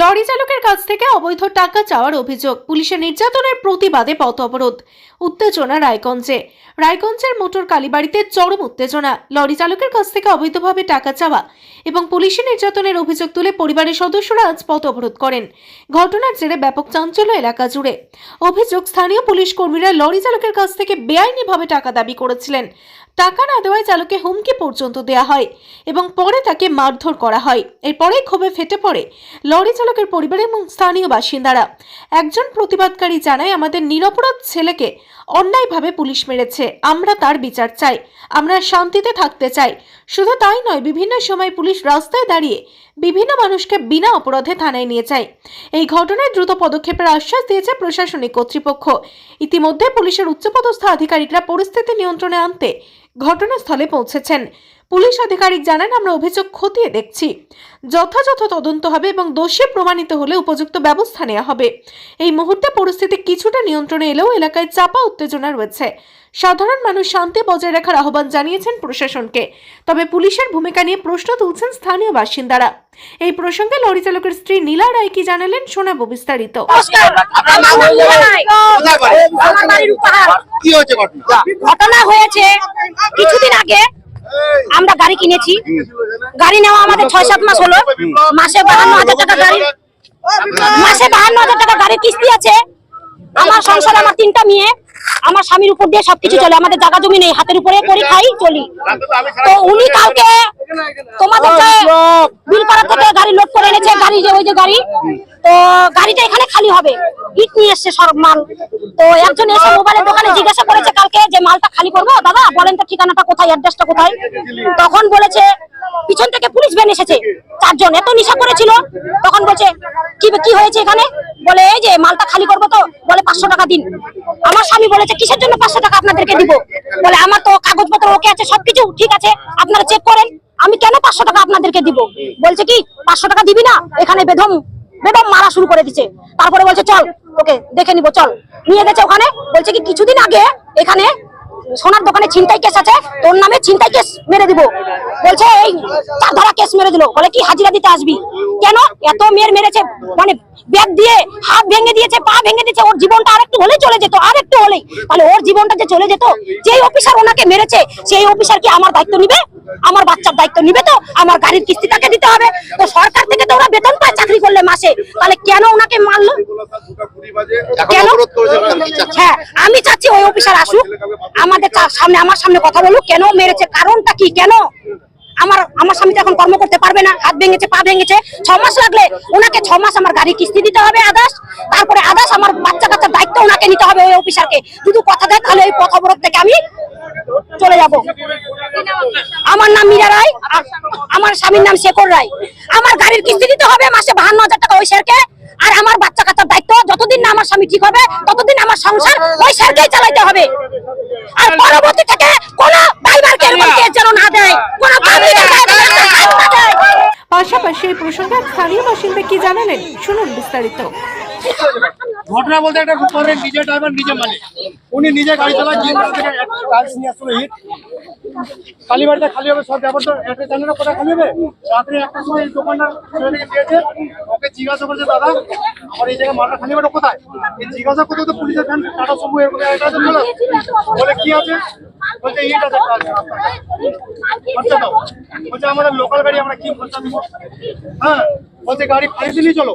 Lorry চালকের কাছ থেকে অবৈধ টাকা চাওয়ার অভিযোগ, পুলিশের নির্যাতনের প্রতিবাদে পথ অবরোধ, উত্তেজনা রায়গঞ্জের মোটর কালীবাড়িতে চরম উত্তেজনা। লরি চালকের কাছ থেকে অবৈধভাবে টাকা চাওয়া এবং পুলিশের নির্যাতনের অভিযোগ তুলে পরিবারের সদস্যরা আজ পথ অবরোধ করেন। ঘটনার জেরে ব্যাপক চাঞ্চল্য এলাকা জুড়ে। অভিযোগ, স্থানীয় পুলিশ কর্মীরা লরি চালকের কাছ থেকে বেআইনিভাবে টাকা দাবি করেছিলেন। টাকা না দেওয়ায় চালককে হুমকি পর্যন্ত দেওয়া হয় এবং পরে তাকে মারধর করা হয়। এরপরেই ক্ষোভে ফেটে পড়ে লরি চালকের পরিবার এবং স্থানীয় বাসিন্দারা। একজন প্রতিবাদকারী জানায়, আমাদের নিরপরাধ ছেলেকে অন্যায়ভাবে পুলিশ মেরেছে, আমরা তার বিচার চাই, আমরা শান্তিতে থাকতে চাই। শুধু তাই নয়, বিভিন্ন সময় পুলিশ রাস্তায় দাঁড়িয়ে বিভিন্ন মানুষকে বিনা অপরাধে থানায় নিয়ে যায়। এই ঘটনায় দ্রুত পদক্ষেপের আশ্বাস দিয়েছে প্রশাসনিক কর্তৃপক্ষ। ইতিমধ্যে পুলিশের উচ্চপদস্থ আধিকারিকরা পরিস্থিতি নিয়ন্ত্রণে আনতে ঘটনাস্থলে পৌঁছেছেন। পুলিশ আধিকারিক জানান, আমরা অভিযোগ খতিয়ে দেখছি, যথাযথ তদন্ত হবে এবং দোষী প্রমাণিত হলে উপযুক্ত ব্যবস্থা নেওয়া হবে। এই মুহূর্তে পরিস্থিতি কিছুটা নিয়ন্ত্রণে এলেও এলাকায় চাপা উত্তেজনা রয়েছে। সাধারণ মানুষ শান্তি বজায় রাখার আহ্বান জানিয়েছেন প্রশাসনকে, তবে পুলিশের ভূমিকা নিয়ে প্রশ্ন তুলছেন স্থানীয় বাসিন্দারা। এই প্রসঙ্গে লরি চালকের স্ত্রী নীলা রায় কি জানালেন, শোনাবো বিস্তারিত। ঘটনা হয়েছে কিছুদিন আগে, আমরা গাড়ি কিনেছি। গাড়ি নেওয়া আমাদের 6-7 মাস হলো। মাসে 52,000 টাকা গাড়ি, মাসে 52,000 টাকা গাড়ির কিস্তি আছে। আমার সংসারে আমার 3টা মেয়ে, আমার স্বামীর উপর দিয়ে সবকিছু চলে। আমাদের জায়গা জমি নেই, হাতের উপরে করি খাই চলি। তো উনি কালকে তোমাদের বিলপাড়া থেকে গাড়ি লোড করে এনেছে, গাড়ি যে ওই যে গাড়ি, তো গাড়িটা এখানে খালি হবে, ইট নিয়ে এসছে সব মাল। তো একজন এসে মোবাইলের দোকানে জিজ্ঞাসা করেছে কালকে যে মালটা খালি করবো, দাদা বলেন তো ঠিকানাটা কোথায়, অ্যাড্রেসটা কোথায়। তখন বলেছে পিছন থেকে পুলিশ ভ্যান এসেছে, 4 জন, এত নেশা করেছিল। তখন বলছে কি হয়েছে এখানে, বলে এই যে মালটা খালি করবো, তো বলে 500 টাকা দিন। আমার স্বামী বলেছে কিসের জন্য 500 টাকা আপনাদেরকে দিব, বলে আমার তো কাগজপত্র ওকে আছে, সবকিছু ঠিক আছে, আপনারা চেক করেন, আমি কেন 500 টাকা আপনাদেরকে দিব। বলছে কি 500 টাকা দিবি না, এখানে বেদম মারা শুরু করে দিচ্ছে। তারপরে বলছে চল ওকে দেখে নিবো, চল নিয়ে গেছে ওখানে। বলছে কি কিছুদিন আগে এখানে সোনার দোকানে ছিনতাই কেস আছে, তোর নামে ছিনতাই কেস মেরে দিব। বলছে এই 4 ধারা কেস মেরে দিল। বলে কি হাজিরা দিতে আসবি, কেন এত মেরেছে, মানে ব্যাগ দিয়ে হাত ভেঙে দিয়েছে, পা ভেঙে দিয়েছে। ওর জীবনটা আরেকটু হলেই চলে যেত, আরেকটু হলেই, তাহলে ওর জীবনটা যে চলে যেত। যেই অফিসার ওনাকে মেরেছে সেই অফিসার কি আমার দায়িত্ব নিবে, আমার বাচ্চার দায়িত্ব নিবে? তো আমার গাড়ির কিস্তি তাকে দিতে হবে। তো সরকার থেকে তো ওরা বেতন পায় চাকরি করলে মাসে, তাহলে কেন ওনাকে মারলো কেন? হ্যাঁ, আমি চাচ্ছি ওই অফিসার আসুক, আমাদের সামনে, আমার সামনে কথা বলুক, কেন মেরেছে, কারণটা কি, কেন। আমার স্বামী তো এখন কর্ম করতে পারবে না, হাত ভেঙেছে, পা ভেঙেছে। 6 মাস লাগলে ওনাকে 6 মাস আমার গাড়ি কিস্তি দিতে হবে আদাস, তারপরে আদাস আমার বাচ্চা কাচ্চার দায়িত্ব ওনাকে নিতে হবে। ওই অফিসারকে যদি কথা দেয় তাহলে ওই পথ অবরোধ থেকে আমি চলে যাব। আমার নাম মীরা রায়, আমার স্বামীর নাম শেখর রায়। আমার গাড়ির কিস্তি দিতে হবে মাসে 52,000 টাকা ওই স্যারকে, আর আমার বাচ্চা কাচ্চার দায়িত্ব যতদিন না আমার স্বামী ঠিক হবে ততদিন আমার সংসার ওই স্যারকেই চালাইতে হবে। আর পরবর্তী থেকে কোনো ড্রাইভারকে এরকম কেস যেন না দেয়, কোনো পাশাপাশি এই প্রসঙ্গে স্থানীয় বাসিন্দা কি জানালেন, শুনুন বিস্তারিত। ঘটনা বলতে একটা রূপারের নিজে ড্রাইভার নিজে মালিক, উনি নিজে গাড়ি চালায়, টাইলস নিয়ে আসলো হিট, কালীবাড়িতে খালি হবে সব ব্যাপার। তো একটা জানেন কোথায় খালি হবে, রাত্রে 1টার সময় এই দোকানদার ছেলে থেকে দিয়েছে, ওকে জিজ্ঞাসা করছে দাদা আমার এই জায়গায় মালটা খালি হবে কোথায়। এই জিজ্ঞাসা করতে তো পুলিশের ভ্যান টাটা সুমো এরকম চলে, বলে কি আছে, বলছে ইট আছে, খরচা দাও। বলছে আমাদের লোকাল গাড়ি, আমরা কি খরচা দিব। হ্যাঁ, বলছে গাড়ি ফাঁড়ি দিলেই চলো,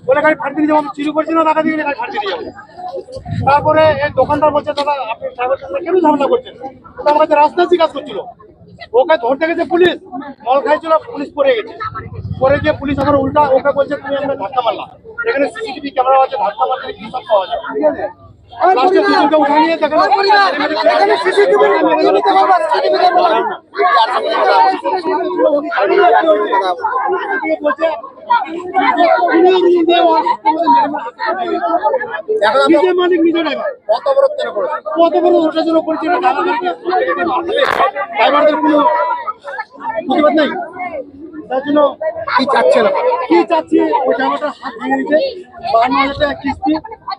বলে গাড়ি ফাঁড়ি দিয়ে যাবো, আমি চুরি করছি না, টাকা দিয়ে গাড়ি ফাঁড়ি দিয়ে যাবো। তারপরে এই দোকানদার বলছে দাদা আপনি ড্রাইভার সাথে কেন ঝামেলা করছেন, আমার কাছে রাস্তায় জিজ্ঞাসা করছিল। ওকে ধরতে গেছে পুলিশ, মল খাইছিল, পুলিশ পরে গেছে, পরে গিয়ে পুলিশ আবার উল্টা ওকে বলছে তুমি আমরা ধাক্কা মারলাম। এখানে সিসিটিভি ক্যামেরা আছে, ধাক্কা মারলে কি সব পাওয়া যায়, ঠিক আছে। লাস্টে দুজনকে উঠে নিয়ে দেখেন নিজে মালিক নিজে ড্রাইভার, কত বড় ওটার জন্য করছে না, ড্রাইভারদের কোনো প্রতিবাদ নেই। তার জন্য কি চাচ্ছে না, কি চাচ্ছি ওই ড্রাইভারটার হাত ভেঙে দিচ্ছে, 52,000 টাকা কিস্তি,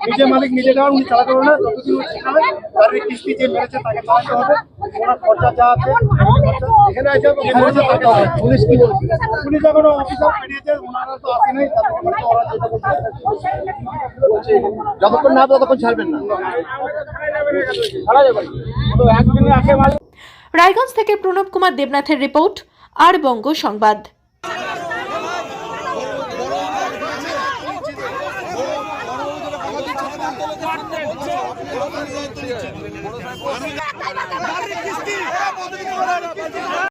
নিজে মালিক নিজে ড্রাইভার, উনি চালাতে পারবে না, যতদিন শিখাবে গাড়ির কিস্তি যে মেরেছে তাকে চালাতে হবে, ওনার খরচা যা আছে এখানে এসে পুলিশ কি বলছে? পুলিশ এখনো অফিসার পেরিয়েছে, ওনারা তো আসেনি, তাদেরকে ওরা যেটা বলছে যতক্ষণ না ততক্ষণ ছাড়বেন না। রায়গঞ্জ থেকে প্রণব কুমার দেবনাথের রিপোর্ট, আর বঙ্গ সংবাদ।